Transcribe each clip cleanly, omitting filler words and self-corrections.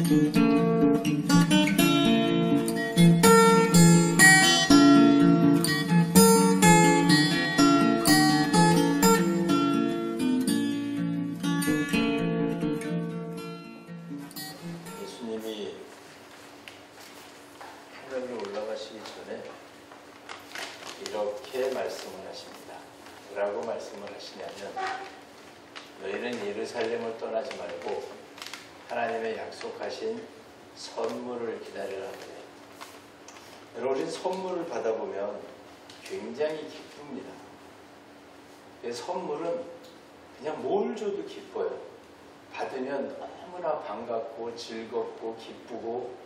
예수님이 하늘로 올라가시기 전에 이렇게 말씀을 하십니다. 뭐라고 말씀을 하시냐면, 너희는 예루살렘을 떠나지 말고 하나님의 약속하신 선물을 기다리라 그래요. 여러분, 선물을 받아보면 굉장히 기쁩니다. 선물은 그냥 뭘 줘도 기뻐요. 받으면 너무나 반갑고 즐겁고 기쁘고,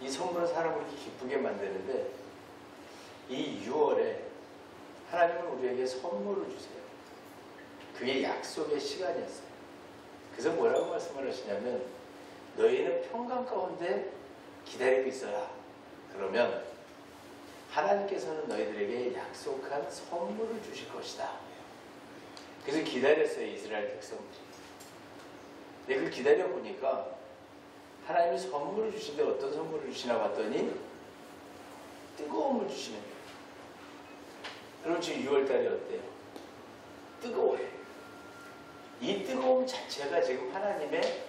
이 선물은 사람을 이렇게 기쁘게 만드는데, 이 6월에 하나님은 우리에게 선물을 주세요. 그게 약속의 시간이었어요. 그래서 뭐라고 말씀을 하시냐면, 너희는 평강 가운데 기다리고 있어라. 그러면 하나님께서는 너희들에게 약속한 선물을 주실 것이다. 그래서 기다렸어요, 이스라엘 백성들이. 근데 그 기다려보니까 하나님이 선물을 주시는데 어떤 선물을 주시나 봤더니 뜨거움을 주시는 거예요. 여러분, 지금 6월달이 어때요? 뜨거워요. 이 뜨거움 자체가 지금 하나님의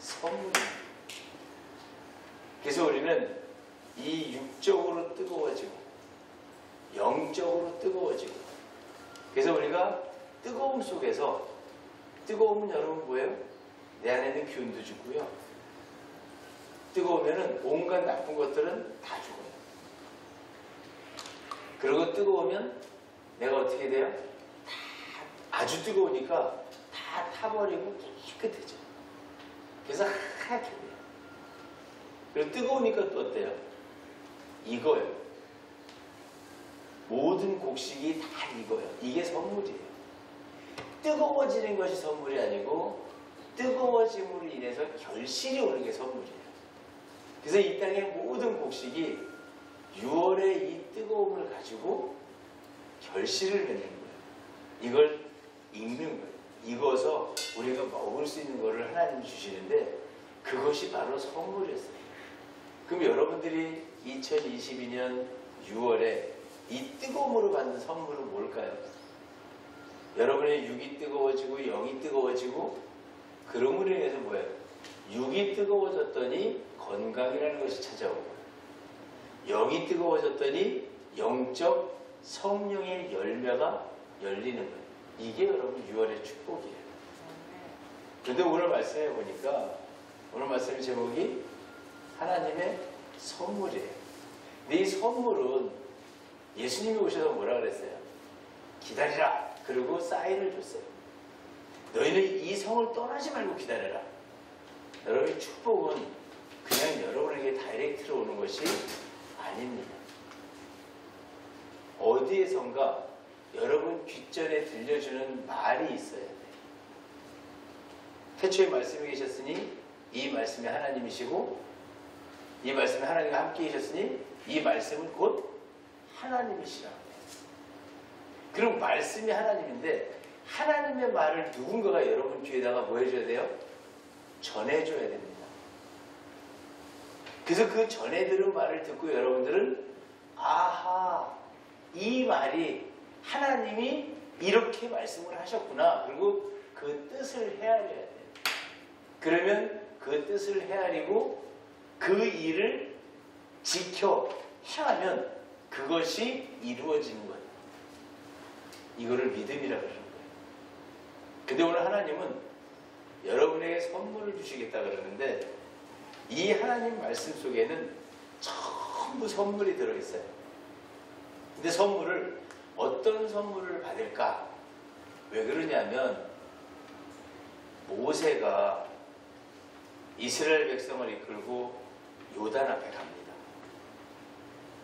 선물입니다. 그래서 우리는 이 육적으로 뜨거워지고 영적으로 뜨거워지고, 그래서 우리가 뜨거움 속에서, 뜨거움은 여러분 뭐예요? 내 안에 있는 기운도 죽고요. 뜨거우면은 온갖 나쁜 것들은 다 죽어요. 그리고 뜨거우면 내가 어떻게 돼요? 다 아주 뜨거우니까 다 타버리고 깨끗해져. 그래서 하얗게 돼요. 그리고 뜨거우니까 또 어때요? 익어요. 모든 곡식이 다 익어요. 이게 선물이에요. 뜨거워지는 것이 선물이 아니고 뜨거워짐으로 인해서 결실이 오는 게 선물이에요. 그래서 이 땅의 모든 곡식이 6월의 이 뜨거움을 가지고 결실을 맺는 거예요. 이걸 익는 거예요. 익어서 우리가 먹을 수 있는 거를 하나님이 주시는데, 그것이 바로 선물이었어요. 그럼 여러분들이 2022년 6월에 이 뜨거움으로 받는 선물은 뭘까요? 여러분의 육이 뜨거워지고 영이 뜨거워지고, 그러므로 인해서 뭐예요? 육이 뜨거워졌더니 건강이라는 것이 찾아오고, 영이 뜨거워졌더니 영적 성령의 열매가 열리는 거예요. 이게 여러분 6월의 축복이에요. 그런데 오늘 말씀해 보니까, 오늘 말씀의 제목이 하나님의 선물이에요. 근데 이 선물은 예수님이 오셔서 뭐라 그랬어요? 기다리라. 그리고 사인을 줬어요. 너희는 이 성을 떠나지 말고 기다려라. 여러분의 축복은 그냥 여러분에게 다이렉트로 오는 것이 아닙니다. 어디에선가 여러분 귓전에 들려주는 말이 있어야 돼요. 태초에 말씀이 계셨으니 이 말씀이 하나님이시고, 이 말씀이 하나님과 함께 계셨으니 이 말씀은 곧 하나님이시라고 해요. 그럼 말씀이 하나님인데, 하나님의 말을 누군가가 여러분 귀에다가 뭐 해줘야 돼요? 전해줘야 됩니다. 그래서 그 전해 들은 말을 듣고 여러분들은, 아하, 이 말이 하나님이 이렇게 말씀을 하셨구나. 그리고 그 뜻을 헤아려야 돼요. 그러면 그 뜻을 헤아리고 그 일을 지켜 행하면 그것이 이루어지는 거예요. 이거를 믿음이라고 그러는 거예요. 근데 오늘 하나님은 여러분에게 선물을 주시겠다 그러는데, 이 하나님 말씀 속에는 전부 선물이 들어있어요. 근데 선물을, 어떤 선물을 받을까? 왜 그러냐면, 모세가 이스라엘 백성을 이끌고 요단 앞에 갑니다.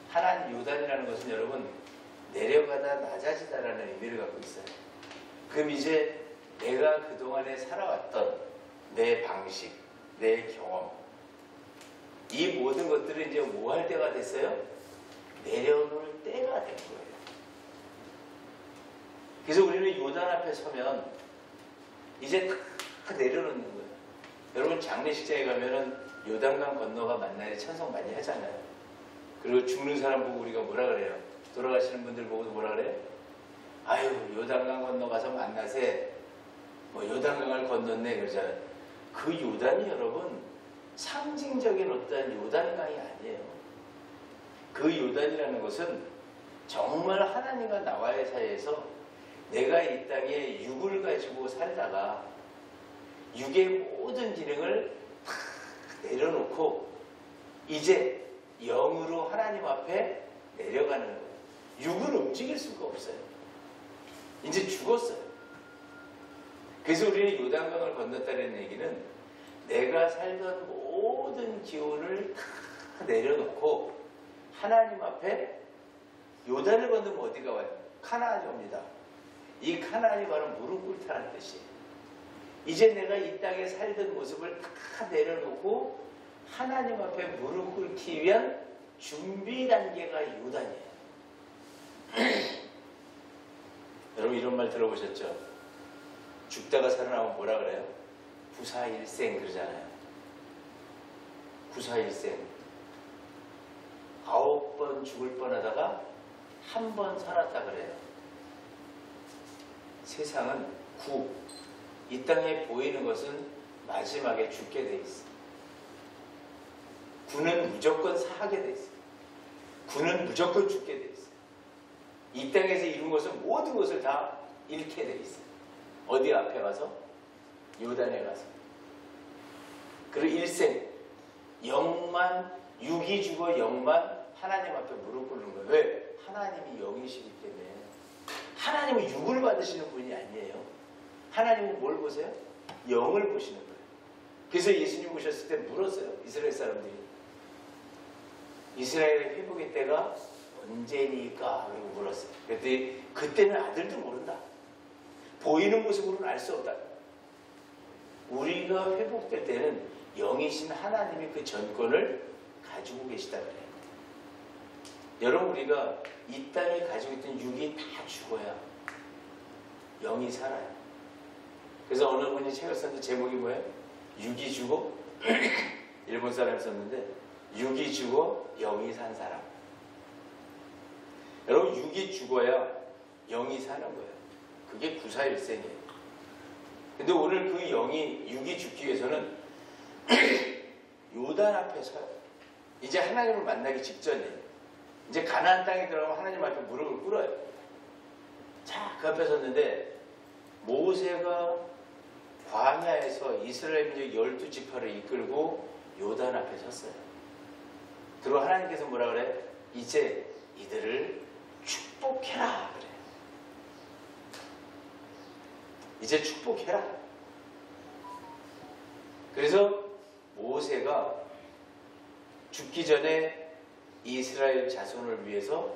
하나님, 요단이라는 것은 여러분 내려가다 낮아지다라는 의미를 갖고 있어요. 그럼 이제 내가 그동안에 살아왔던 내 방식, 내 경험, 이 모든 것들을 이제 뭐 할 때가 됐어요? 내려놓을 때가 된 거예요. 그래서 우리는 요단 앞에 서면 이제 다 내려놓는 거예요. 여러분 장례식장에 가면은 요단강 건너가 만나야 찬송 많이 하잖아요. 그리고 죽는 사람 보고 우리가 뭐라 그래요? 돌아가시는 분들 보고도 뭐라 그래요? 아유 요단강 건너가서 만나세. 뭐 요단강을 건넜네 그러잖아요. 그 요단이 여러분 상징적인 어떤 요단강이 아니에요. 그 요단이라는 것은 정말 하나님과 나와의 사이에서 내가 이 땅에 육을 가지고 살다가 육의 모든 기능을 다 내려놓고 이제 영으로 하나님 앞에 내려가는 거예요. 육은 움직일 수가 없어요. 이제 죽었어요. 그래서 우리는 요단강을 건넜다는 얘기는 내가 살던 모든 기운을 다 내려놓고 하나님 앞에 요단을 건너면 어디가 와요? 카나안이 옵니다. 이 카나안이 바로 무릎 꿇다는 뜻이에요. 이제 내가 이 땅에 살던 모습을 다 내려놓고 하나님 앞에 무릎 꿇기 위한 준비 단계가 요단이에요. 여러분 이런 말 들어보셨죠? 죽다가 살아나면 뭐라 그래요? 구사일생 그러잖아요. 구사일생. 9번 죽을 뻔하다가 한 번 살았다 그래요. 세상은 구. 이 땅에 보이는 것은 마지막에 죽게 돼 있어. 구는 무조건 사하게 돼 있어. 구는 무조건 죽게 돼 있어. 이 땅에서 이룬 것은 모든 것을 다 잃게 돼 있어. 어디 앞에 가서? 요단에 가서. 그리고 일생. 영만, 육이 죽어 영만 하나님 앞에 무릎 꿇는 거예요. 왜? 하나님이 영이시기 때문에. 하나님은 육을 받으시는 분이 아니에요. 하나님은 뭘 보세요? 영을 보시는 거예요. 그래서 예수님 오셨을 때 물었어요. 이스라엘 사람들이. 이스라엘의 회복의 때가 언제니까? 그러고 물었어요. 그랬더니 그때는 아들도 모른다. 보이는 모습으로는 알 수 없다. 우리가 회복될 때는 영이신 하나님이 그 전권을 가지고 계시다 그래요. 여러분 우리가 이 땅에 가지고 있던 육이 다 죽어야 영이 살아요. 그래서 어느 분이 책을 썼는데 제목이 뭐예요? 육이 죽어? 일본 사람이 썼는데 육이 죽어 영이 산 사람. 여러분 육이 죽어야 영이 사는 거예요. 그게 구사일생이에요. 근데 오늘 그 육이 죽기 위해서는 요단 앞에 서요. 이제 하나님을 만나기 직전이에요. 이제 가나안 땅에 들어가면 하나님 앞에 무릎을 꿇어요. 자, 그 앞에 섰는데 모세가 광야에서 이스라엘 민족 12지파를 이끌고 요단 앞에 섰어요. 그리고 하나님께서 뭐라 그래? 이제 이들을 축복해라 그래요. 이제 축복해라. 그래서 모세가 죽기 전에 이스라엘 자손을 위해서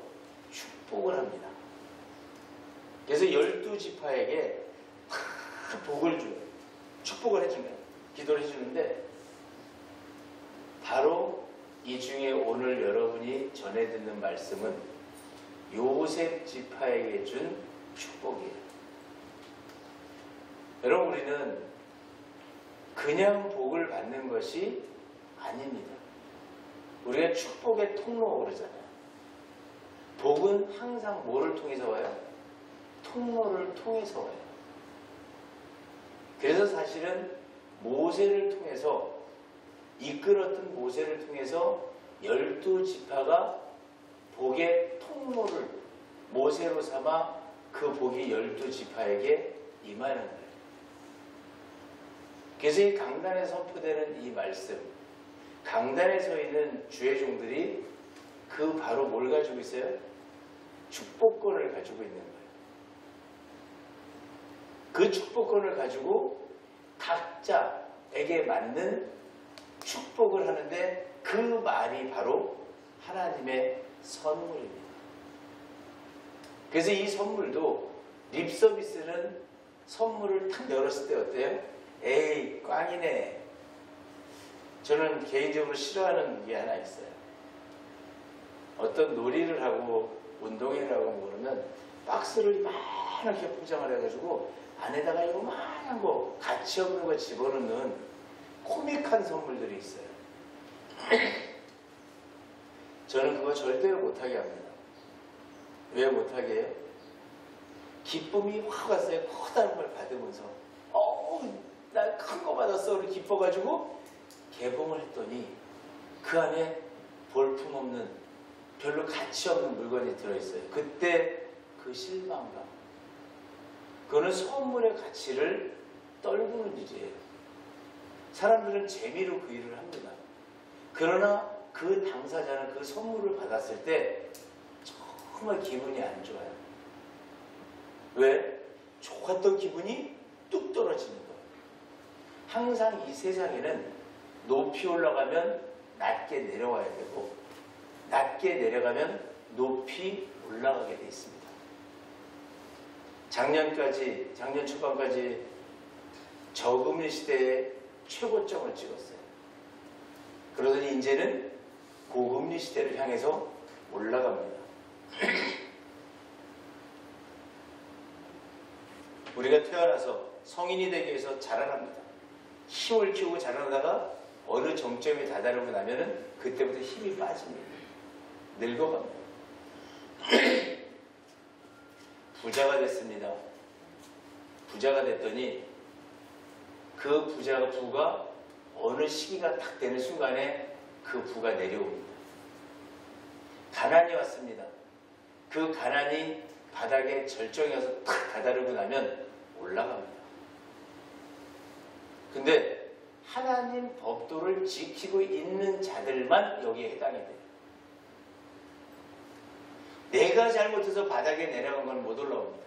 축복을 합니다. 그래서 12지파에게 복을 줘요. 축복을 해주면 기도를 해주는데 바로 이 중에 오늘 여러분이 전해 듣는 말씀은 요셉 지파에게 준 축복이에요. 여러분 우리는 그냥 복을 받는 것이 아닙니다. 우리가 축복의 통로 그러잖아요. 복은 항상 뭐를 통해서 와요? 통로를 통해서 와요. 그래서 사실은 모세를 통해서 이끌었던 모세를 통해서 12지파가 복의 통로를 모세로 삼아 그 복이 12지파에게 임하는 거예요. 그래서 이 강단에 선포되는 이 말씀, 강단에 서 있는 주의 종들이 그 바로 뭘 가지고 있어요? 축복권을 가지고 있는 거예요. 그 축복권을 가지고 각자에게 맞는 축복을 하는데 그 말이 바로 하나님의 선물입니다. 그래서 이 선물도 립서비스는 선물을 탁 열었을 때 어때요? 에이 꽝이네. 저는 개인적으로 싫어하는 게 하나 있어요. 어떤 놀이를 하고 운동회를 하고 그러면 박스를 이만하게 포장을 해가지고 안에다가 요만한 거 가치 없는 거 집어넣는 코믹한 선물들이 있어요. 저는 그거 절대로 못하게 합니다. 왜 못하게 해요? 기쁨이 확 왔어요. 커다란 걸 받으면서 나 큰 거 받았어. 우리 기뻐가지고 개봉을 했더니 그 안에 볼품없는 별로 가치 없는 물건이 들어있어요. 그때 그 실망감, 그거는 선물의 가치를 떨구는 일이에요. 사람들은 재미로 그 일을 합니다. 그러나 그 당사자는 그 선물을 받았을 때 정말 기분이 안 좋아요. 왜? 좋았던 기분이 뚝 떨어지는 거예요. 항상 이 세상에는 높이 올라가면 낮게 내려와야 되고 낮게 내려가면 높이 올라가게 돼 있습니다. 작년 초반까지 저금리 시대에 최고점을 찍었어요. 그러더니 이제는 고금리 시대를 향해서 올라갑니다. 우리가 태어나서 성인이 되기 위해서 자라납니다. 힘을 키우고 자라나다가 어느 정점에 다다르고 나면은 그때부터 힘이 빠집니다. 늙어갑니다. 부자가 됐습니다. 부자가 됐더니 그 부가 어느 시기가 딱 되는 순간에 그 부가 내려옵니다. 가난이 왔습니다. 그 가난이 바닥에 절정에 와서 탁 다다르고 나면 올라갑니다. 근데 하나님 법도를 지키고 있는 자들만 여기에 해당이 돼요. 내가 잘못해서 바닥에 내려간 건 못 올라옵니다.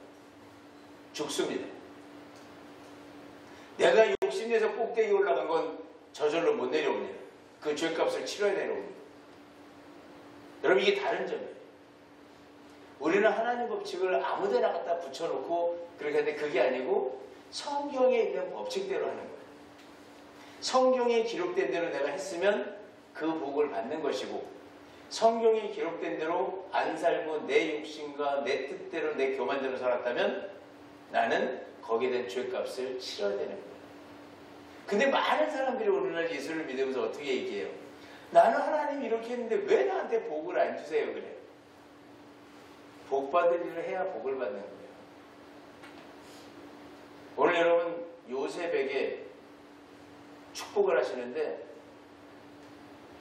죽습니다. 내가 욕심내서 꼭대기 올라간 건 저절로 못 내려옵니다. 그 죄값을 치러야 내려옵니다. 여러분, 이게 다른 점이에요. 우리는 하나님 법칙을 아무데나 갖다 붙여놓고 그렇게 하는데 그게 아니고 성경에 있는 법칙대로 하는 거예요. 성경에 기록된 대로 내가 했으면 그 복을 받는 것이고, 성경에 기록된 대로 안 살고 내 욕심과 내 뜻대로 내 교만대로 살았다면 나는 거기에 대한 죄값을 치러야 되는 거예요. 근데 많은 사람들이 오늘날 예수를 믿으면서 어떻게 얘기해요? 나는 하나님 이렇게 했는데 왜 나한테 복을 안 주세요? 그래요. 복 받을 일을 해야 복을 받는 거예요. 오늘 여러분 요셉에게 축복을 하시는데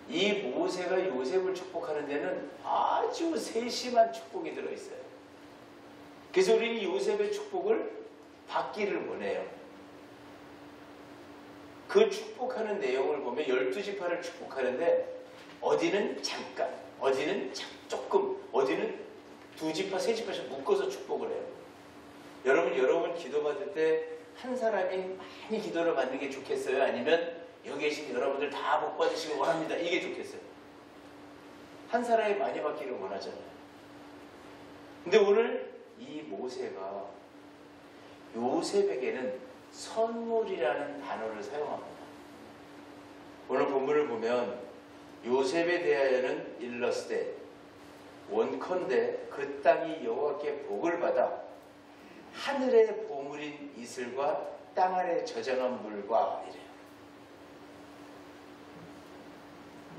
이 모세가 요셉을 축복하는 데는 아주 세심한 축복이 들어있어요. 그래서 우리는 요셉의 축복을 받기를 원해요. 그 축복하는 내용을 보면 12지파를 축복하는데 어디는 잠깐, 어디는 조금, 어디는 2지파, 3지파씩 묶어서 축복을 해요. 여러분 기도받을 때 한 사람이 많이 기도를 받는 게 좋겠어요? 아니면 여기 계신 여러분들 다 복 받으시길 원합니다. 이게 좋겠어요? 한 사람이 많이 받기를 원하잖아요. 근데 오늘 이 모세가 요셉에게는 선물이라는 단어를 사용합니다. 오늘 본문을 보면 요셉에 대하여는 일러스되 원컨대 그 땅이 여호와께 복을 받아 하늘의 보물인 이슬과 땅 아래 저장한 물과 이래요.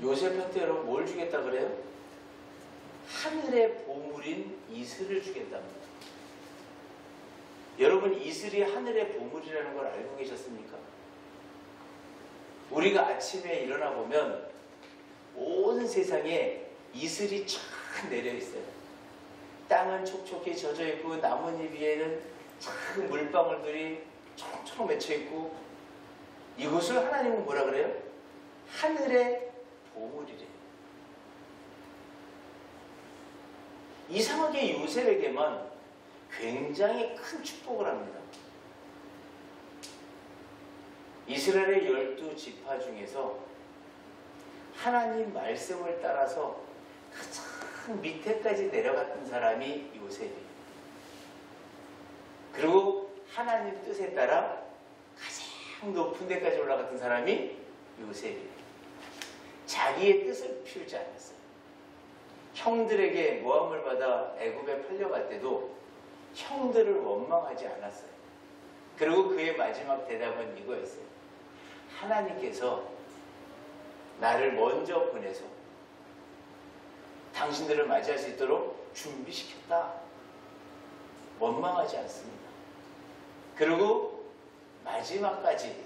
요셉한테 여러분 뭘 주겠다 그래요? 하늘의 보물인 이슬을 주겠답니다. 여러분, 이슬이 하늘의 보물이라는 걸 알고 계셨습니까? 우리가 아침에 일어나 보면 온 세상에 이슬이 쫙 내려 있어요. 땅은 촉촉히 젖어 있고 나뭇잎 위에는 작은 물방울들이 촉촉 맺혀 있고, 이것을 하나님은 뭐라 그래요? 하늘의 보물이래요. 이상하게 요셉에게만 굉장히 큰 축복을 합니다. 이스라엘의 12지파 중에서 하나님 말씀을 따라서 가장 밑에까지 내려갔던 사람이 요셉이에요. 그리고 하나님 뜻에 따라 가장 높은 데까지 올라갔던 사람이 요셉이에요. 자기의 뜻을 피우지 않았어요. 형들에게 모함을 받아 애굽에 팔려갈 때도 형들을 원망하지 않았어요. 그리고 그의 마지막 대답은 이거였어요. 하나님께서 나를 먼저 보내서 당신들을 맞이할 수 있도록 준비시켰다. 원망하지 않습니다. 그리고 마지막까지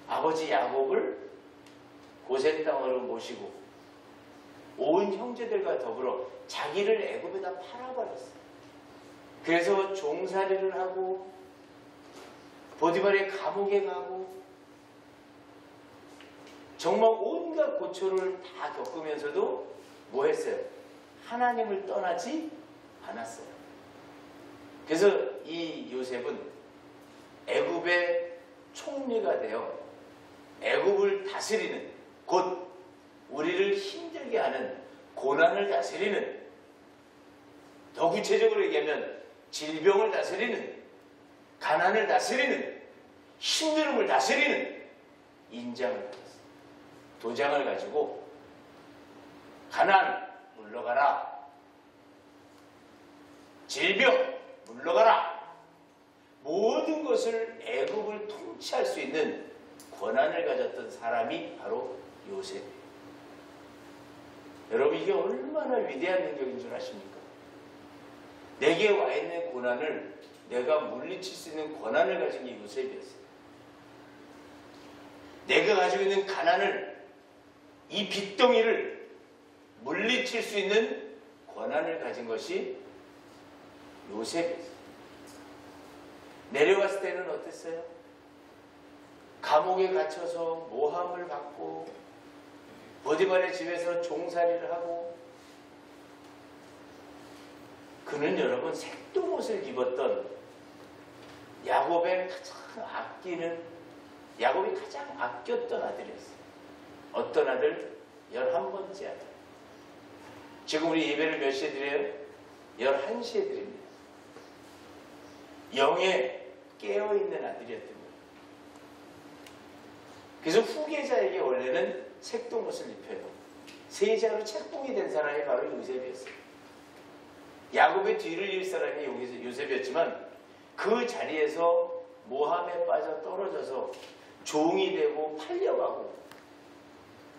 아버지 야곱을 고센 땅으로 모시고 온 형제들과 더불어 자기를 애굽에다 팔아버렸어요. 그래서 종살이를 하고 보디발의 감옥에 가고 정말 온갖 고초를 다 겪으면서도 뭐 했어요? 하나님을 떠나지 않았어요. 그래서 이 요셉은 애굽의 총리가 되어 애굽을 다스리는, 곧 우리를 힘들게 하는 고난을 다스리는, 더 구체적으로 얘기하면 질병을 다스리는, 가난을 다스리는, 힘듦을 다스리는 인장을 받았어요. 도장을 가지고 가난 물러가라, 질병 물러가라, 모든 것을 애굽을 통치할 수 있는 권한을 가졌던 사람이 바로 요셉이에요. 여러분, 이게 얼마나 위대한 능력인 줄 아십니까? 내게 와 있는 고난을 내가 물리칠 수 있는 권한을 가진 게 요셉이었어요. 내가 가지고 있는 가난을, 이 빚덩이를 물리칠 수 있는 권한을 가진 것이 요셉이었어요. 내려왔을 때는 어땠어요? 감옥에 갇혀서 모함을 받고 보디발의 집에서 종살이를 하고, 그는 여러분 색동옷을 입었던 야곱의 가장 아끼는, 야곱이 가장 아꼈던 아들이었어요. 어떤 아들? 11번째 아들. 지금 우리 예배를 몇 시에 드려요? 11시에 드립니다. 영에 깨어있는 아들이었던 거예요. 그래서 후계자에게 원래는 색동옷을 입혀요. 세자로 책봉이 된 사람이 바로 요셉이었어요. 야곱의 뒤를 이을 사람이 요셉이었지만 그 자리에서 모함에 빠져 떨어져서 종이 되고 팔려가고,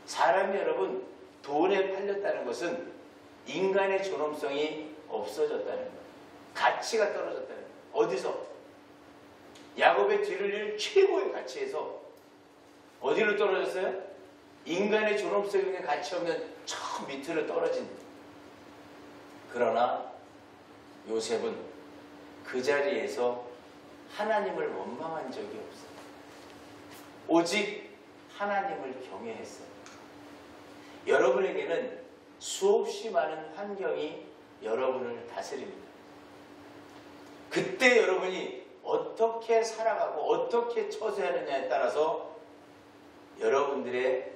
사람이 여러분 돈에 팔렸다는 것은 인간의 존엄성이 없어졌다는 거예요. 가치가 떨어졌다는 거예요. 어디서? 야곱의 뒤를 이을 최고의 가치에서 어디로 떨어졌어요? 인간의 존엄성 있는 가치 없는 저 밑으로 떨어진. 그러나 요셉은 그 자리에서 하나님을 원망한 적이 없어요. 오직 하나님을 경외했어요. 여러분에게는 수없이 많은 환경이 여러분을 다스립니다. 그때 여러분이 어떻게 살아가고 어떻게 처세하느냐에 따라서 여러분들의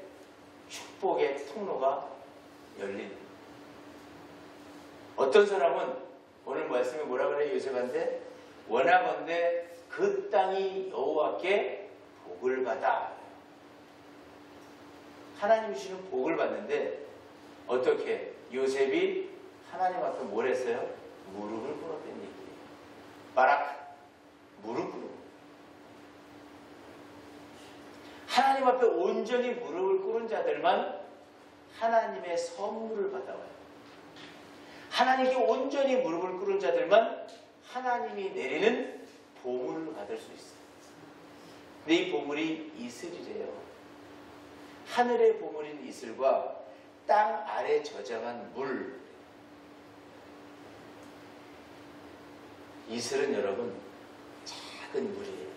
축복의 통로가 열립니다. 어떤 사람은 오늘 말씀에 뭐라 그래요? 요셉한테 원하건대 그 땅이 여호와께 복을 받아. 하나님 주시는 복을 받는데 어떻게? 요셉이 하나님 앞에 뭘 했어요? 무릎을 꿇었다는 얘기예요. 바락, 무릎 꿇고. 하나님 앞에 온전히 무릎을 꿇은 자들만 하나님의 선물을 받아와요. 하나님께 온전히 무릎을 꿇은 자들만 하나님이 내리는 보물을 받을 수 있어요. 근데 이 보물이 이슬이래요. 하늘의 보물인 이슬과 땅 아래 저장한 물. 이슬은 여러분 작은 물이에요.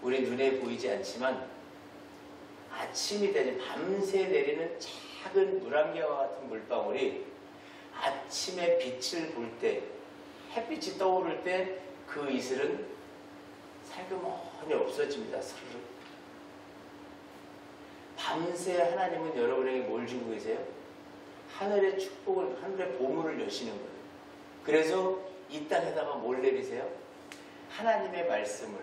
우리 눈에 보이지 않지만 아침이 되니 밤새 내리는 작은 물안개와 같은 물방울이 아침에 빛을 볼 때, 햇빛이 떠오를 때 그 이슬은 살그머니 없어집니다. 스르륵. 밤새 하나님은 여러분에게 뭘 주고 계세요? 하늘의 축복을, 하늘의 보물을 여시는 거예요. 그래서 이 땅에다가 뭘 내리세요? 하나님의 말씀을,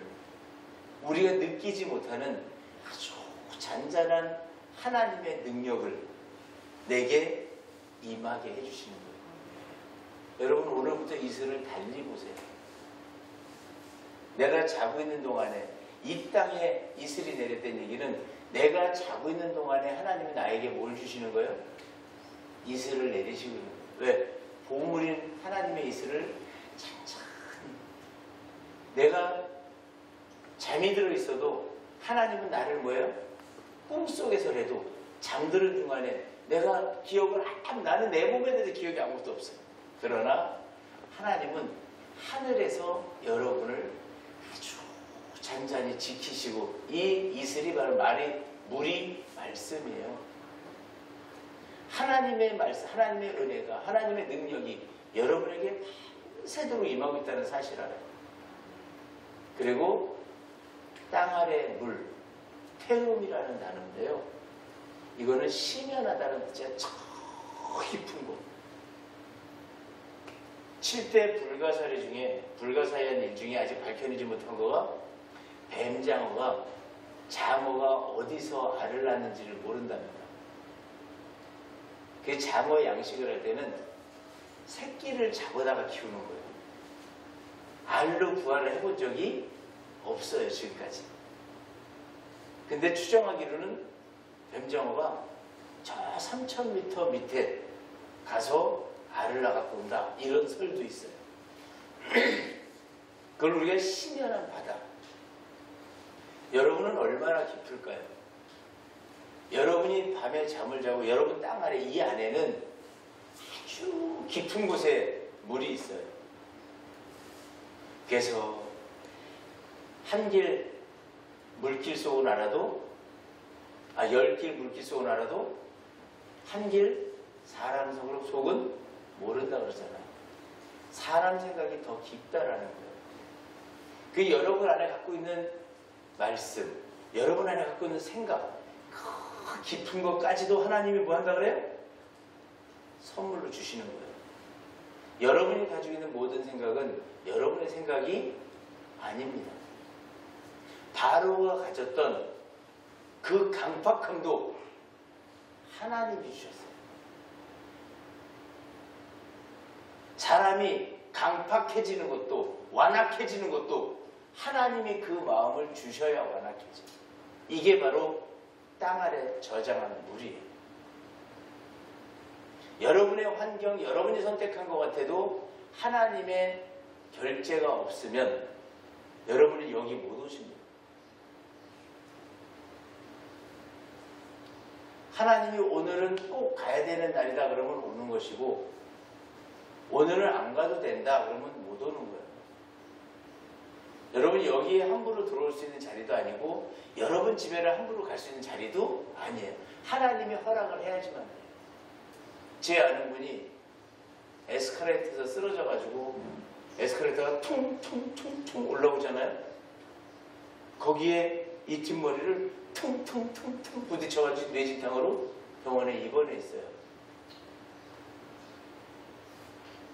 우리가 느끼지 못하는 아주 잔잔한 하나님의 능력을 내게 임하게 해주시는 거예요. 여러분, 오늘부터 이슬을 달리 보세요. 내가 자고 있는 동안에 이 땅에 이슬이 내렸다는 얘기는 내가 자고 있는 동안에 하나님이 나에게 뭘 주시는 거예요? 이슬을 내리시고 있는 거예요. 왜? 보물인 하나님의 이슬을 천천히, 내가 잠이 들어 있어도 하나님은 나를 뭐예요? 꿈속에서라도 잠드는 중간에 내가 기억을 나는 내 몸에 대해서 기억이 아무것도 없어요. 그러나 하나님은 하늘에서 여러분을 아주 잔잔히 지키시고, 이 이슬이 바로 물이 말씀이에요. 하나님의 말씀, 하나님의 은혜가, 하나님의 능력이 여러분에게 밤새도록 임하고 있다는 사실 알아요. 그리고 땅 아래 물, 태음이라는 단어인데요. 이거는 심연하다는 뜻이야. 저 깊은 곳. 7대 불가사리 중에, 불가사의한 일 중에 아직 밝혀내지 못한 거가, 뱀장어가 장어가 어디서 알을 낳는지를 모른답니다. 그 장어 양식을 할 때는 새끼를 잡아다가 키우는 거예요. 알로 부화를 해본 적이 없어요, 지금까지. 근데 추정하기로는 뱀장어가 저 3,000m 밑에 가서 알을 낳아갖고 온다, 이런 설도 있어요. 그걸 우리가 심연한 바다. 여러분은 얼마나 깊을까요? 여러분이 밤에 잠을 자고 여러분 땅 아래 이 안에는 아주 깊은 곳에 물이 있어요. 그래서 한 길 물길 속은 알아도, 10길 물길 속은 알아도 한 길 사람 속은 모른다 그러잖아요. 사람 생각이 더 깊다라는 거예요. 그 여러분 안에 갖고 있는 말씀, 여러분 안에 갖고 있는 생각, 그 깊은 것까지도 하나님이 뭐 한다 그래요? 선물로 주시는 거예요. 여러분이 가지고 있는 모든 생각은 여러분의 생각이 아닙니다. 바로가 가졌던 그 강팍함도 하나님이 주셨어요. 사람이 강팍해지는 것도, 완악해지는 것도 하나님이 그 마음을 주셔야 완악해져요. 이게 바로 땅 아래 저장하는 물이에요. 여러분의 환경, 여러분이 선택한 것 같아도 하나님의 결제가 없으면 여러분이 여기 못 오십니다. 하나님이 오늘은 꼭 가야 되는 날이다 그러면 오는 것이고, 오늘은 안 가도 된다 그러면 못 오는 거예요. 여러분이 여기에 함부로 들어올 수 있는 자리도 아니고, 여러분 집에를 함부로 갈 수 있는 자리도 아니에요. 하나님이 허락을 해야지만 해요. 제 아는 분이 에스컬레이터에서 쓰러져가지고 에스컬레이터가 퉁퉁퉁퉁 올라오잖아요. 거기에 이 뒷머리를 퉁퉁퉁퉁 부딪혀가지고 뇌진탕으로 병원에 입원해 있어요.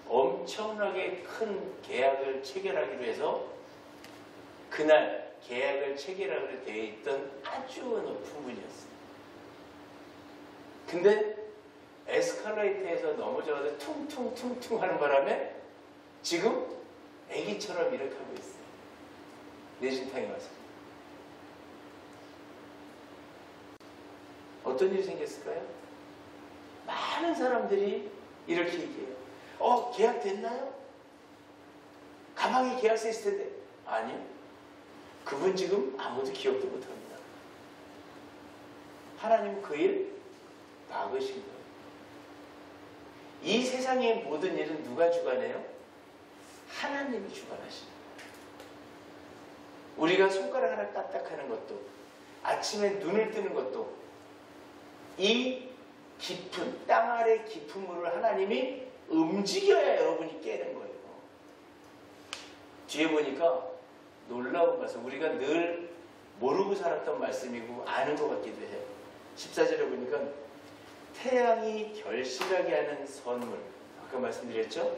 엄청나게 큰 계약을 체결하기로 해서 그날 계약을 체결하기로 되어 있던 아주 높은 분이었어요. 근데 에스컬레이터에서 넘어져서 퉁퉁퉁퉁 하는 바람에 지금 애기처럼 이렇게 하고 있어요. 뇌진탕에 와서. 어떤 일이 생겼을까요? 많은 사람들이 이렇게 얘기해요. 계약 됐나요? 가방에 계약서 있을 텐데. 아니요. 그분 지금 아무도 기억도 못합니다. 하나님은 그 일 막으신 거예요. 이 세상의 모든 일은 누가 주관해요? 하나님이 주관하십니다. 우리가 손가락 하나 까딱하는 것도, 아침에 눈을 뜨는 것도, 이 깊은 땅 아래 깊은 물을 하나님이 움직여야 여러분이 깨는 거예요. 뒤에 보니까 놀라운 말씀, 우리가 늘 모르고 살았던 말씀이고 아는 것 같기도 해요. 14절에 보니까 태양이 결실하게 하는 선물, 아까 말씀드렸죠?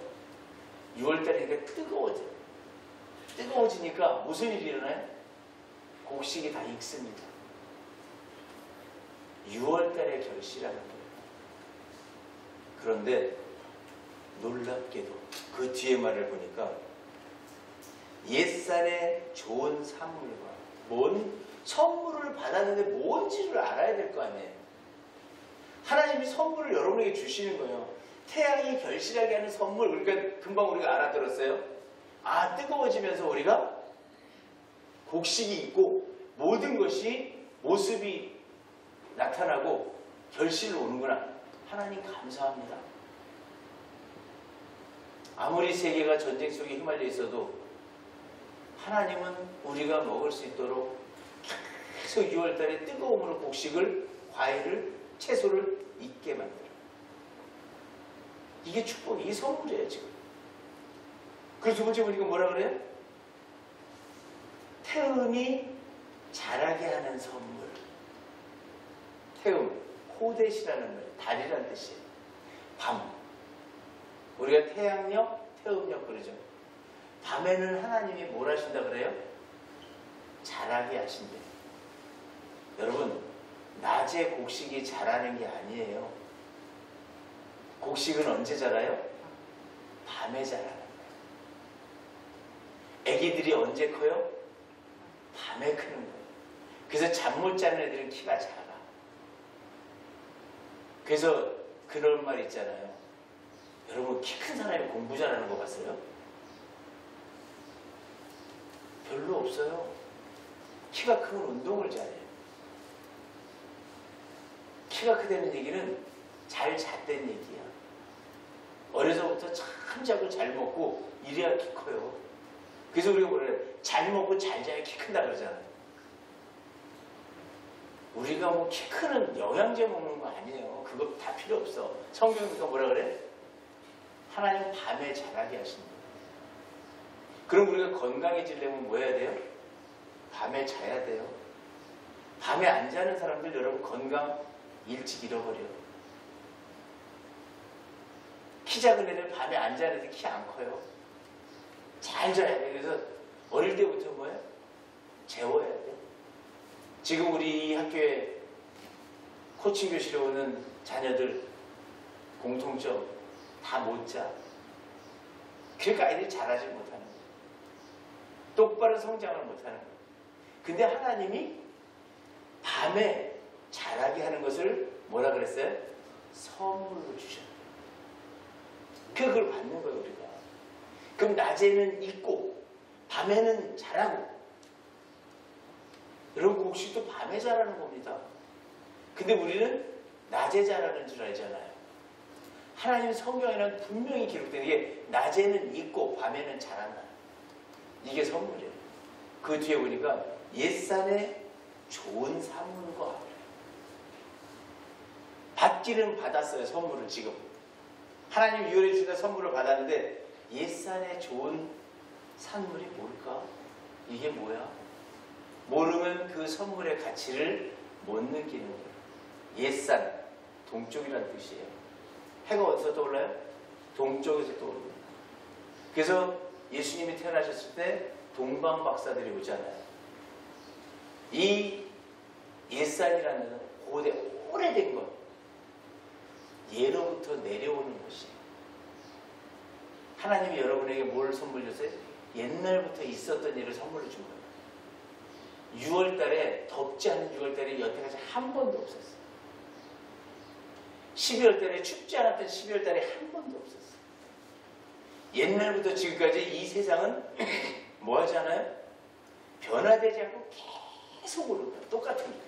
6월달이니까 뜨거워져요. 뜨거워지니까 무슨 일이 일어나요? 곡식이 다 익습니다. 6월달에 결실하는 거예요. 그런데 놀랍게도 그 뒤에 말을 보니까 옛산의 좋은 산물과 선물을 받았는데 뭔지를 알아야 될 거 아니에요. 하나님이 선물을 여러분에게 주시는 거예요. 태양이 결실하게 하는 선물, 그러니까 금방 우리가 알아들었어요. 아, 뜨거워지면서 우리가 곡식이 있고 모든 것이 모습이 나타나고 결실로 오는구나. 하나님 감사합니다. 아무리 세계가 전쟁 속에 휘말려 있어도 하나님은 우리가 먹을 수 있도록 계속 6월달에 뜨거움으로 곡식을, 과일을, 채소를 있게 만들어요. 이게 축복, 이게 선물이에요 지금. 그리고 두 번째 보니까 뭐라 그래요? 태음이 자라게 하는 선물. 태음, 호댓이라는 말, 달이라는 뜻이에요. 밤. 우리가 태양력, 태음력 그러죠. 밤에는 하나님이 뭘 하신다 그래요? 자라게 하신대요. 여러분, 낮에 곡식이 자라는 게 아니에요. 곡식은 언제 자라요? 밤에 자라는 거예요. 애기들이 언제 커요? 밤에 크는 거예요. 그래서 잠 못 자는 애들은 키가 작아. 그래서 그런 말 있잖아요. 여러분, 키 큰 사람이 공부 잘하는 거 봤어요? 별로 없어요. 키가 크면 운동을 잘해요. 키가 크다는 얘기는 잘 잤다는 얘기야. 어려서부터 참 자고 잘 먹고 이래야 키 커요. 그래서 우리가 뭐라 그래요? 잘 먹고 잘 자야 키 큰다 그러잖아요. 우리가 뭐 키 크는 영양제 먹는 거 아니에요. 그거 다 필요 없어. 성경이니까 뭐라 그래? 하나님 밤에 자라게 하신다. 그럼 우리가 건강해지려면 뭐 해야 돼요? 밤에 자야 돼요. 밤에 안 자는 사람들 여러분 건강 일찍 잃어버려요. 키 작은 애들 밤에 안 자는 애들 키 안 커요. 잘 자야 돼요. 그래서 어릴 때부터 뭐예요? 재워야 돼요. 지금 우리 학교에 코칭 교실에 오는 자녀들 공통점 다 못 자. 그러니까 아이들이 잘하지 못하는 거예요. 똑바른 성장을 못하는 거예요. 근데 하나님이 밤에 자라게 하는 것을 뭐라 그랬어요? 선물로 주셨어요. 그걸 받는 거예요 우리가. 그럼 낮에는 익고 밤에는 자라고. 여러분 곡식도 밤에 자라는 겁니다. 근데 우리는 낮에 자라는 줄 알잖아요. 하나님 성경에는 분명히 기록된 게 낮에는 익고 밤에는 자란다. 이게 선물이에요. 그 뒤에 보니까 옛산에 좋은 산물과 받기는 받았어요. 선물을 지금. 하나님 유월에 주신 선물을 받았는데 옛산에 좋은 산물이 뭘까? 이게 뭐야? 모르면 그 선물의 가치를 못 느끼는 거예요. 옛산, 동쪽이라는 뜻이에요. 해가 어디서 떠올라요? 동쪽에서 떠오릅니다. 그래서 예수님이 태어나셨을 때 동방 박사들이 오잖아요. 이 옛산이라는 고대 오래된 것, 예로부터 내려오는 것이에요. 하나님이 여러분에게 뭘 선물 줬어요? 옛날부터 있었던 일을 선물로 준 거예요. 6월달에 덥지 않은 6월달에 여태까지 한 번도 없었어요. 12월달에 춥지 않았던 12월달에 한 번도 없었어요. 옛날부터 지금까지 이 세상은 뭐 하지 않아요? 변화되지 않고 계속 오는 거예요. 똑같은 거예요.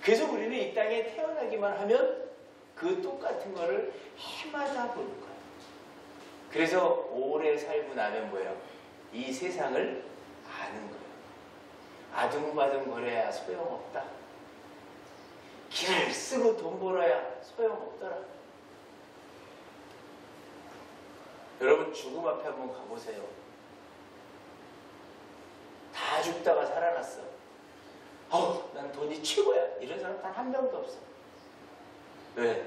그래서 우리는 이 땅에 태어나기만 하면 그 똑같은 거를 해마다 보는 거예요. 그래서 오래 살고 나면 뭐예요? 이 세상을 아는 거예요. 아둥바둥 거려야 소용없다. 길을 쓰고 돈 벌어야 소용없더라. 여러분 죽음 앞에 한번 가보세요. 다 죽다가 살아났어. 난 돈이 최고야. 이런 사람 단 한 명도 없어. 왜?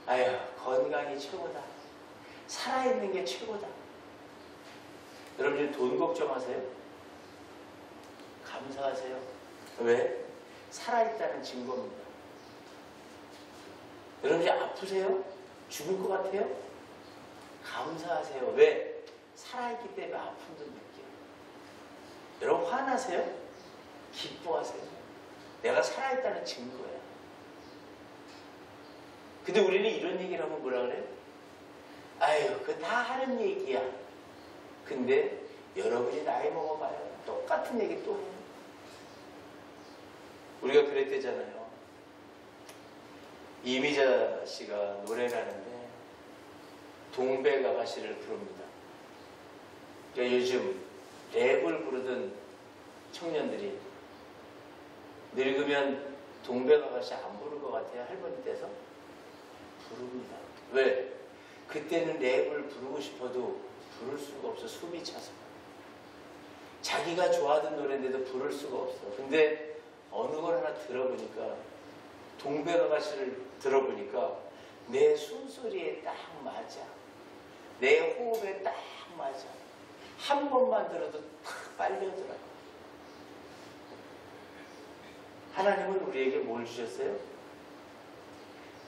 아유, 건강이 최고다. 살아있는 게 최고다. 여러분 돈 걱정하세요? 감사하세요. 왜? 살아있다는 증거입니다. 여러분 아프세요? 죽을 것 같아요? 감사하세요. 왜? 살아있기 때문에 아픔도 느껴요. 여러분 화나세요? 기뻐하세요. 내가 살아있다는 증거야. 근데 우리는 이런 얘기를 하면 뭐라 그래요? 아유, 그거 다 하는 얘기야. 근데 여러분이 나이 먹어봐요. 똑같은 얘기 또 해요. 우리가 그랬대잖아요. 이미자 씨가 노래를 하는데 동백아가씨를 부릅니다. 그러니까 요즘 랩을 부르던 청년들이 늙으면 동백아가씨 안 부를 것 같아요. 할머니 돼서 부릅니다. 왜? 그때는 랩을 부르고 싶어도 부를 수가 없어. 숨이 차서. 자기가 좋아하던 노래인데도 부를 수가 없어. 근데 어느 걸 하나 들어보니까 동백아가씨를 들어보니까 내 숨소리에 딱 맞아. 내 호흡에 딱 맞아. 한 번만 들어도 탁 빨려들어요. 하나님은 우리에게 뭘 주셨어요?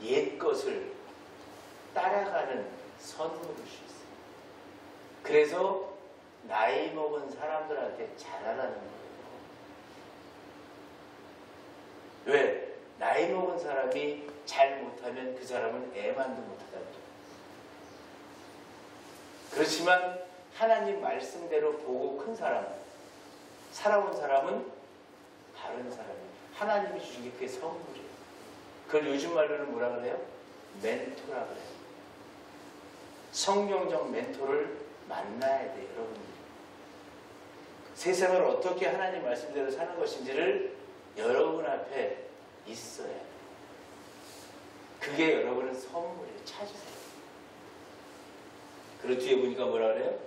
옛 것을 따라가는 선물을 주셨어요. 그래서 나이 먹은 사람들한테 잘하라는 거예요. 왜? 나이 먹은 사람이 잘 못하면 그 사람은 애만도 못하다는 거예요. 그렇지만 하나님 말씀대로 보고 큰 사람, 살아온 사람은 바른 사람이에요. 하나님이 주신 게 그게 선물이에요. 그걸 요즘 말로는 뭐라 그래요? 멘토라 그래요. 성경적 멘토를 만나야 돼요, 여러분들. 세상을 어떻게 하나님 말씀대로 사는 것인지를 여러분 앞에 있어야 돼요. 그게 여러분은 선물이에요. 찾으세요. 그리고 뒤에 보니까 뭐라 그래요?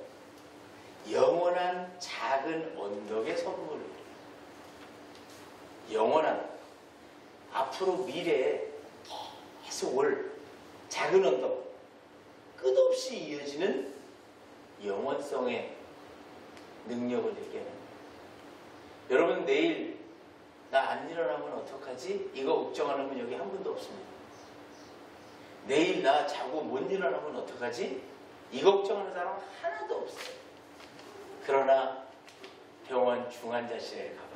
영원한 작은 언덕의 선물을. 영원한, 앞으로 미래에 계속 올 작은 언덕, 끝없이 이어지는 영원성의 능력을 얘기하는 거예요. 여러분, 내일 나 안 일어나면 어떡하지? 이거 걱정 안 하면 여기 한 분도 없습니다. 내일 나 자고 못 일어나면 어떡하지? 이 걱정하는 사람 하나도 없어요. 그러나 병원 중환자실에 가봐요.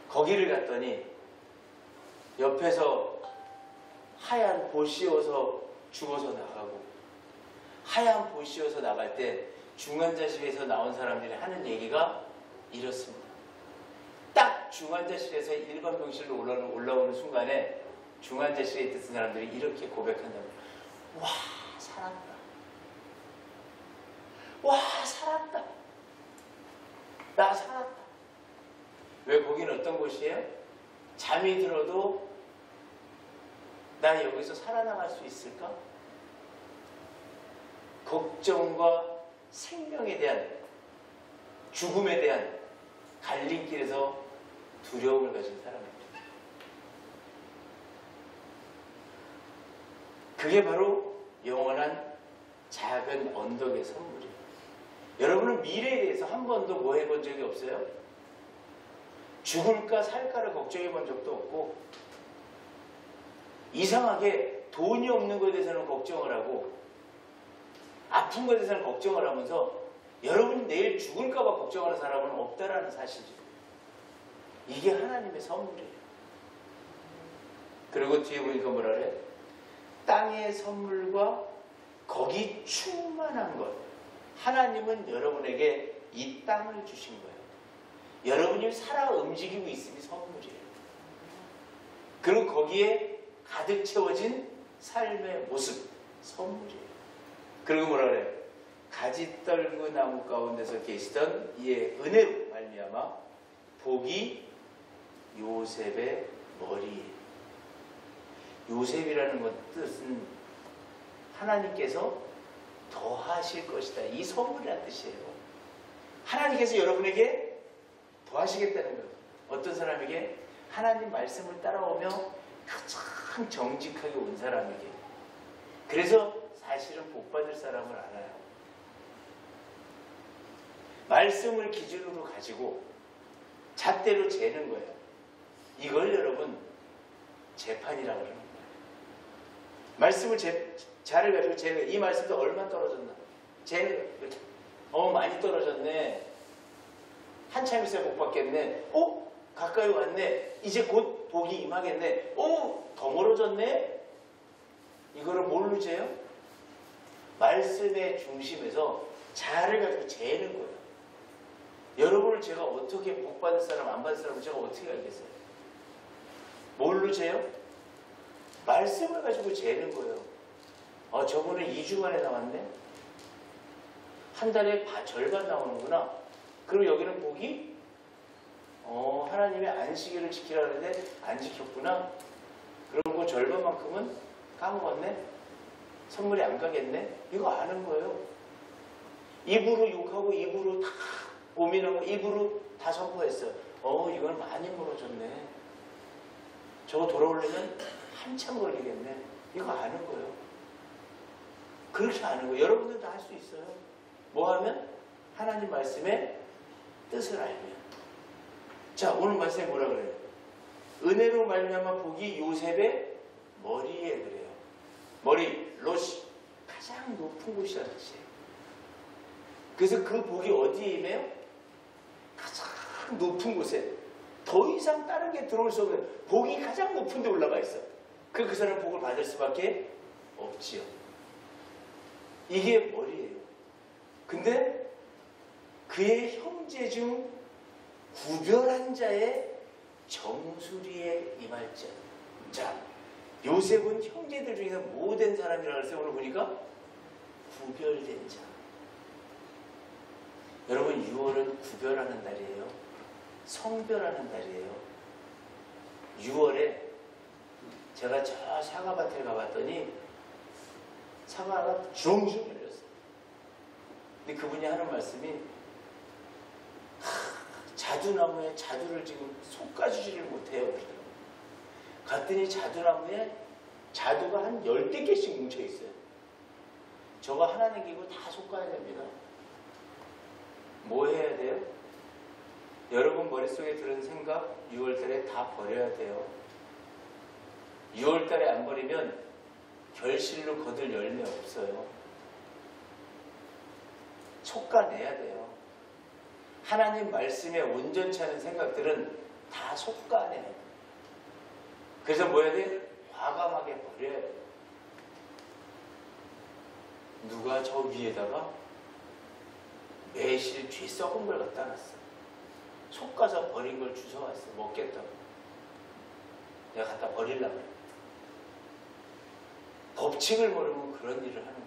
거기를 갔더니 옆에서 하얀 보 씌워서 죽어서 나가고, 하얀 보 씌워서 나갈 때 중환자실에서 나온 사람들이 하는 얘기가 이렇습니다. 딱 중환자실에서 일반 병실로 올라오는 순간에 중환자실에 있던 사람들이 이렇게 고백한다고. 와, 살았다. 와, 살았다. 나 살았다. 왜? 거기는 어떤 곳이에요? 잠이 들어도 나 여기서 살아나갈 수 있을까? 걱정과 생명에 대한, 죽음에 대한 갈림길에서 두려움을 가진 사람입니다. 그게 바로 영원한 작은 언덕의 선물이에요. 여러분은 미래에 대해서 한 번도 뭐 해본 적이 없어요? 죽을까 살까를 걱정해 본 적도 없고, 이상하게 돈이 없는 것에 대해서는 걱정을 하고, 아픈 것에 대해서는 걱정을 하면서 여러분이 내일 죽을까 봐 걱정하는 사람은 없다라는 사실이에요. 이게 하나님의 선물이에요. 그리고 뒤에 보니까 뭐라 그래? 땅의 선물과 거기 충만한 것. 하나님은 여러분에게 이 땅을 주신 거예요. 여러분이 살아 움직이고 있음이 선물이에요. 그리고 거기에 가득 채워진 삶의 모습, 선물이에요. 그리고 뭐라 그래요? 가지떨구 나무 가운데서 계시던 이의 은혜로 말미암아 복이 요셉의 머리에. 요셉이라는 것 뜻은 하나님께서 더하실 것이다. 이 선물이라는 뜻이에요. 하나님께서 여러분에게 더하시겠다는 거예요. 어떤 사람에게? 하나님 말씀을 따라오며 가장 정직하게 온 사람에게. 그래서 사실은 복받을 사람을 알아요. 말씀을 기준으로 가지고 잣대로 재는 거예요. 이걸 여러분 재판이라고 그러는 거예요. 말씀을 자를 가지고 재는, 이 말씀도 얼마 떨어졌나? 재는 거예요. 많이 떨어졌네. 한참 있어야 복 받겠네. 가까이 왔네. 이제 곧 복이 임하겠네. 더 멀어졌네. 이거를 뭘로 재요? 말씀의 중심에서 자아를 가지고 재는 거예요. 여러분을 제가 어떻게 복 받을 사람 안 받을 사람을 제가 어떻게 알겠어요? 뭘로 재요? 말씀을 가지고 재는 거예요. 저분은 2주 만에 나왔네? 한 달에 절반 나오는구나. 그리고 여기는 복이 하나님의 안식일을 지키라 하는데 안 지켰구나. 그럼 그 절반만큼은 까먹었네. 선물이 안 가겠네. 이거 아는 거예요. 입으로 욕하고 입으로 다 고민하고 입으로 다 선포했어요. 이건 많이 멀어졌네. 저거 돌아오려면 한참 걸리겠네. 이거 아는 거예요. 그렇게 아는 거예요. 여러분들도 할 수 있어요. 뭐 하면? 하나님 말씀의 뜻을 알면. 자, 오늘 말씀에 뭐라 그래요? 은혜로 말미암아 복이 요셉의 머리에 그래요. 머리, 로시. 가장 높은 곳이라는 뜻이에요. 그래서 그 복이 어디에 임해요? 가장 높은 곳에. 더 이상 다른 게 들어올 수 없는 복이 가장 높은 데 올라가 있어. 그 사람은 복을 받을 수밖에 없지요. 이게 머리예요. 근데 그의 형제 중 구별한 자의 정수리에 임할지. 자, 요셉은 형제들 중에서 못된 사람이라고 해서 오늘 보니까 구별된 자. 여러분 6월은 구별하는 달이에요. 성별하는 달이에요. 6월에 제가 저 사과밭에 가봤더니 사과가 주렁주렁 열렸어요. 근데 그분이 하는 말씀이 자두나무에 자두를 지금 솎아주지를 못해요. 그러더라고요. 갔더니 자두나무에 자두가 한 10개씩 뭉쳐있어요. 저거 하나 남기고 다 솎아야 됩니다. 뭐 해야 돼요? 여러분 머릿속에 들은 생각 6월달에 다 버려야 돼요. 6월달에 안 버리면 결실로 거둘 열매 없어요. 솎아내야 돼요. 하나님 말씀에 온전치 않은 생각들은 다 솎아내야 돼요. 그래서 뭐 해야 돼? 과감하게 버려야 돼요. 누가 저 위에다가 매실 뒤 썩은 걸 갖다 놨어. 솎아서 버린 걸 주워왔어. 먹겠다고. 내가 갖다 버리려고 해. 법칙을 모르면 그런 일을 하는 거야.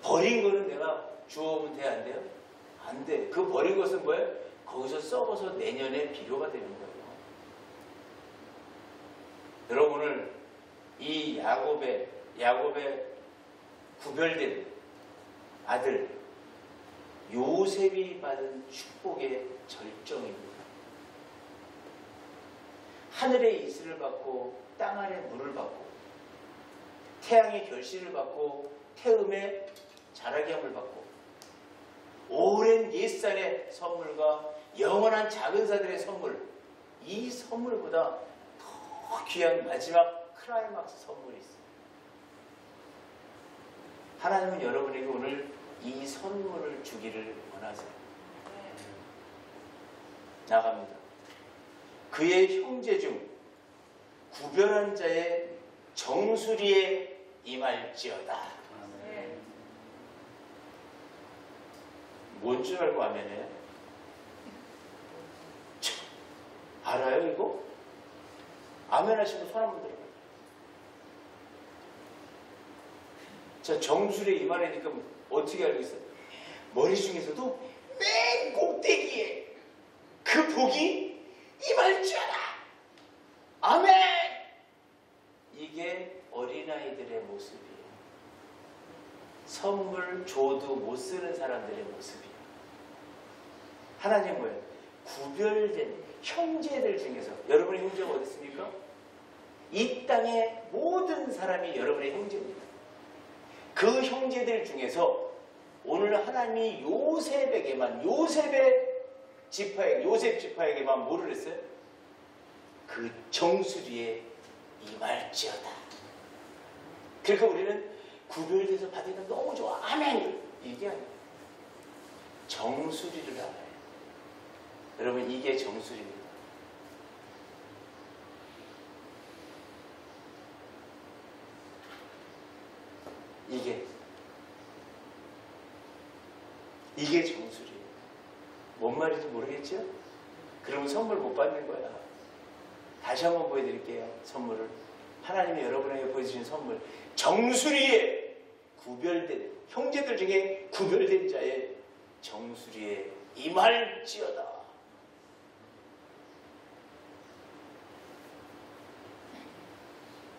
버린 거는 내가 주워오면 돼, 안 돼요? 안 돼. 그 버린 것은 뭐예요? 거기서 썩어서 내년에 비료가 되는 거예요. 여러분 오늘 이 야곱의 구별된 아들 요셉이 받은 축복의 절정입니다. 하늘의 이슬을 받고 땅 아래 물을 받고 태양의 결실을 받고 태음의 자라게 함을 받고 오랜 옛산의 선물과 영원한 작은 사들의 선물, 이 선물보다 더 귀한 마지막 클라이막스 선물이 있어요. 하나님은 여러분에게 오늘 이 선물을 주기를 원하세요. 나갑니다. 그의 형제 중 구별한 자의 정수리에 임할지어다. 뭔 줄 알고 아멘해요? 알아요 이거? 아멘 하시면 손 한번 들어봐요. 자, 정수리에 임하려니까 어떻게 알겠어요? 머리 중에서도 맨 꼭대기에 그 복이 임할지어다. 아멘! 이게 어린아이들의 모습이에요. 선물 줘도 못 쓰는 사람들의 모습이에요. 하나님 뭐예요? 구별된 형제들 중에서 여러분의 형제가 어디 있습니까? 이 땅의 모든 사람이 여러분의 형제입니다. 그 형제들 중에서 오늘 하나님이 요셉에게만 요셉 지파에게만 뭐를 했어요? 그 정수리에 임할지어다. 그러니까 우리는 구별돼서 받으니까 너무 좋아. 아멘! 이게 아니에요. 정수리를 알아요. 여러분, 이게 정수리입니다. 이게 정수리예요. 뭔 말인지 모르겠죠? 그러면 선물 못 받는 거야. 다시 한번 보여드릴게요. 선물을. 하나님이 여러분에게 보여주신 선물. 정수리에 구별된, 형제들 중에 구별된 자의 정수리에 임할지어다.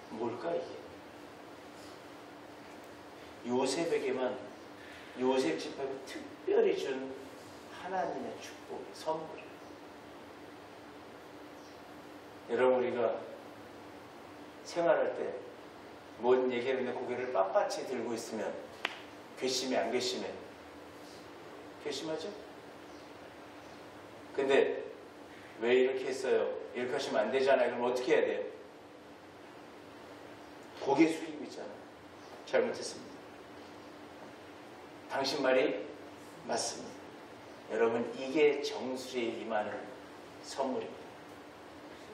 뭘까 이게? 요셉에게만, 요셉 지파에 특별히 준 하나님의 축복, 선물. 여러분, 우리가 생활할 때 뭔 얘기하는데 고개를 빳빳이 들고 있으면 괘씸해, 안 괘씸해? 괘씸하죠? 근데 왜 이렇게 했어요? 이렇게 하시면 안 되잖아요. 그럼 어떻게 해야 돼요? 고개 숙이고 있잖아요. 잘못했습니다. 당신 말이 맞습니다. 여러분, 이게 정수리에 임하는 선물입니다.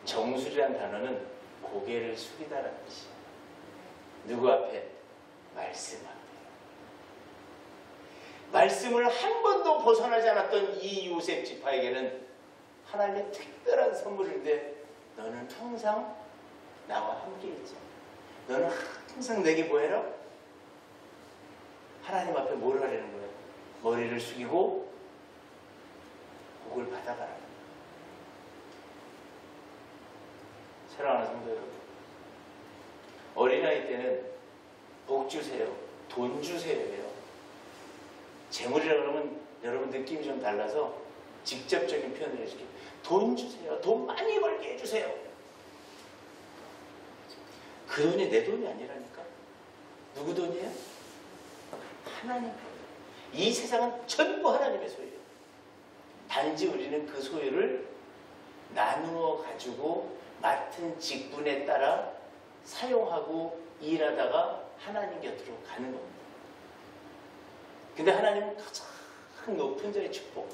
정수리란 단어는 고개를 숙이다라는 뜻이에요. 누구 앞에? 말씀 앞에. 말씀을 한 번도 벗어나지 않았던 이 요셉 지파에게는 하나님의 특별한 선물인데, 너는 항상 나와 함께 있자. 너는 항상 내게 뭐 해라? 하나님 앞에 뭘 하려는 거예요? 머리를 숙이고 복을 받아가라. 사랑하는 성도 여러분, 어린아이 때는 복 주세요, 돈 주세요예요. 재물이라 그러면 여러분 느낌이 좀 달라서 직접적인 표현을 해줄게요. 돈 주세요, 돈 많이 벌게 해주세요. 그 돈이 내 돈이 아니라니까. 누구 돈이에요? 하나님 돈. 이 세상은 전부 하나님의 소유예요. 단지 우리는 그 소유를 나누어 가지고 맡은 직분에 따라 사용하고 일하다가 하나님 곁으로 가는 겁니다. 근데 하나님은 가장 높은 자의 축복,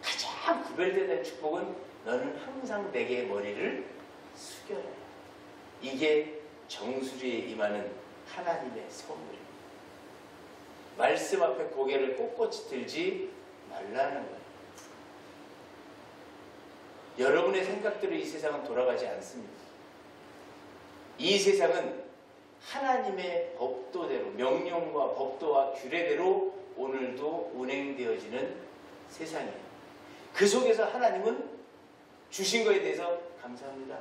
가장 구별되는 축복은 너는 항상 내게 머리를 숙여야 해. 이게 정수리에 임하는 하나님의 선물입니다. 말씀 앞에 고개를 꼿꼿이 들지 말라는 거예요. 여러분의 생각대로 이 세상은 돌아가지 않습니다. 이 세상은 하나님의 법도대로, 명령과 법도와 규례대로 오늘도 운행되어지는 세상이에요. 그 속에서 하나님은 주신 것에 대해서 감사합니다.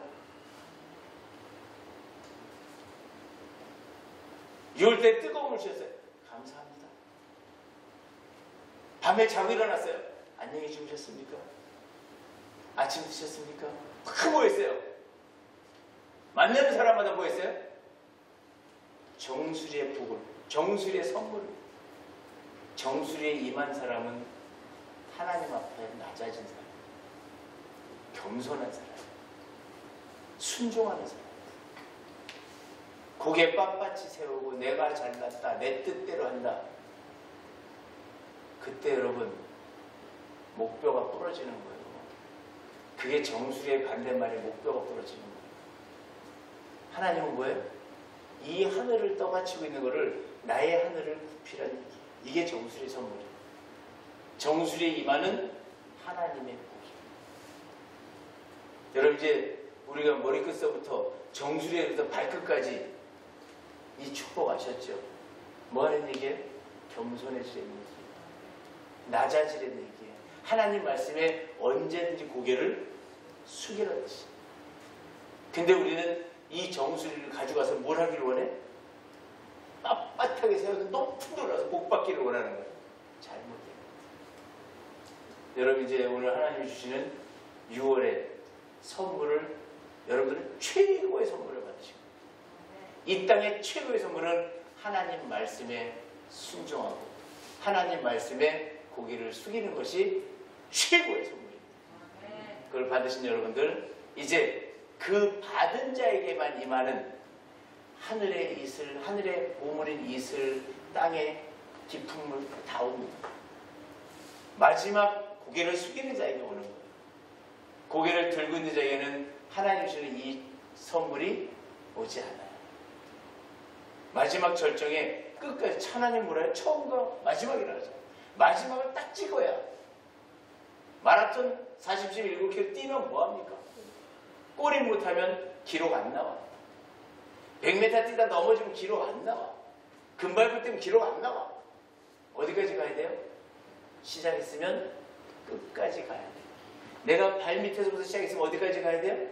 6월달에 뜨거운 물 주셨어요. 감사합니다. 밤에 자고 일어났어요. 안녕히 주무셨습니까? 아침 드셨습니까? 다 뭐했어요? 만나는 사람마다 뭐했어요? 정수리의 복을, 정수리의 선물을. 정수리에 임한 사람은 하나님 앞에 낮아진 사람, 겸손한 사람, 순종하는 사람, 고개 빳빳이 세우고 내가 잘났다, 내 뜻대로 한다. 그때 여러분 목뼈가 부러지는 거예요. 그게 정수리의 반대말이 목뼈가 부러지는 거예요. 하나님은 뭐예요? 이 하늘을 떠받치고 있는 거를 나의 하늘을 굽히라는 얘기. 이게 정수리의 선물이에요. 정수리에 임하는 하나님의 복이에요. 여러분, 이제 우리가 머리끝서부터 정수리에서 발끝까지 이 축복 아셨죠? 뭐 하는 얘기예요? 겸손해지라는 얘기예요. 낮아지라는 얘기예요. 하나님 말씀에 언제든지 고개를 숙이라는 뜻이에요. 근데 우리는 이 정수리를 가져가서 뭘 하기를 원해? 빳빳하게 세워서 높은 데 올라서 복 받기를 원하는 거예요. 잘못돼요. 여러분, 이제 오늘 하나님이 주시는 6월의 선물을 여러분들은 최고의 선물을 받으시고, 이 땅의 최고의 선물은 하나님 말씀에 순종하고 하나님 말씀에 고개를 숙이는 것이 최고의 선물입니다. 그걸 받으신 여러분들, 이제 그 받은 자에게만 임하는 하늘의 이슬, 하늘의 보물인 이슬, 땅의 깊은 물 다 옵니다. 마지막 고개를 숙이는 자에게 오는 거예요. 고개를 들고 있는 자에게는 하나님 주시는 이 선물이 오지 않아요. 마지막 절정에 끝까지 하나님 뭐래요? 처음과 마지막이라고 하죠. 마지막을 딱 찍어야. 마라톤 47km 뛰면 뭐합니까? 꼬리 못하면 기록 안 나와. 100m 뛰다 넘어지면 기록 안 나와. 금발부 때문에 기록 안 나와. 어디까지 가야 돼요? 시작했으면 끝까지 가야 돼요. 내가 발 밑에서부터 시작했으면 어디까지 가야 돼요?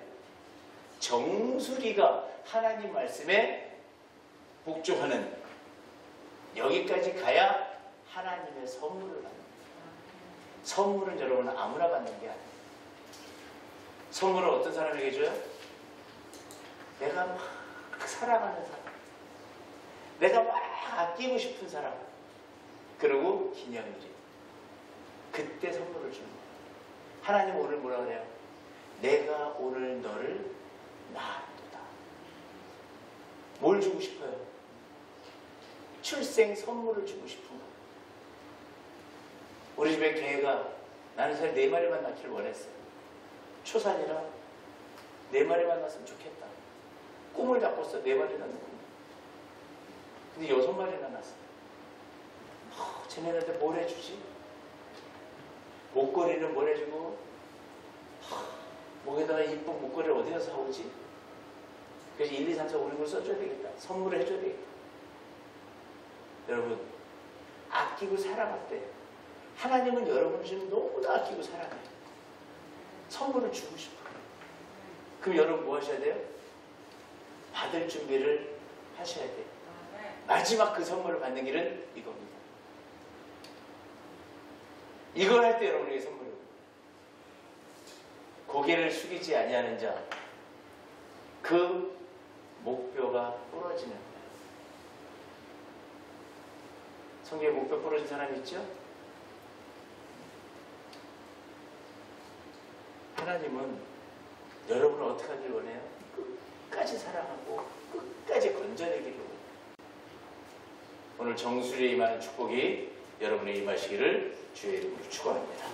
정수리가 하나님 말씀에 복종하는 여기까지 가야 하나님의 선물을 받는 거예요. 선물은 여러분은 아무나 받는 게 아니에요. 선물을 어떤 사람에게 줘요? 내가 막 사랑하는 사람, 내가 막 아끼고 싶은 사람, 그리고 기념일이 그때 선물을 주는 거예요. 하나님 오늘 뭐라 그래요? 내가 오늘 너를 낳았도다. 뭘 주고 싶어요? 출생 선물을 주고 싶은 거예요. 우리 집에 개가 나는 사실 4마리만 낳기를 원했어요. 초산이라 4마리만 낳았으면 좋겠다. 꿈을 잡고서 4마리 낳는 꿈. 근데 6마리나 낳았어요. 쟤네한테 뭘 해주지? 목걸이는 뭘 해주고, 목에다가 이쁜 목걸이를 어디 가서 사오지? 그래서 1, 2, 3, 4, 5, 6을 써줘야 되겠다. 선물을 해줘야 되겠다. 여러분, 아끼고 사랑할 때 하나님은 여러분을 지금 너무도 아끼고 사랑해요. 선물을 주고 싶어요. 그럼 여러분 뭐 하셔야 돼요? 받을 준비를 하셔야 돼요. 마지막 그 선물을 받는 길은 이겁니다. 이걸 할 때 여러분에게 선물이 옵니다. 고개를 숙이지 아니하는 자, 그 목표가 부러지는 거예요. 성경에 목표 부러진 사람이 있죠? 하나님은 여러분을 어떻게 하길 원해요? 끝까지 사랑하고 끝까지 건져내기를 원해요. 오늘 정수리에 임하는 축복이 여러분의 임하시기를 주의 이름으로 축원합니다.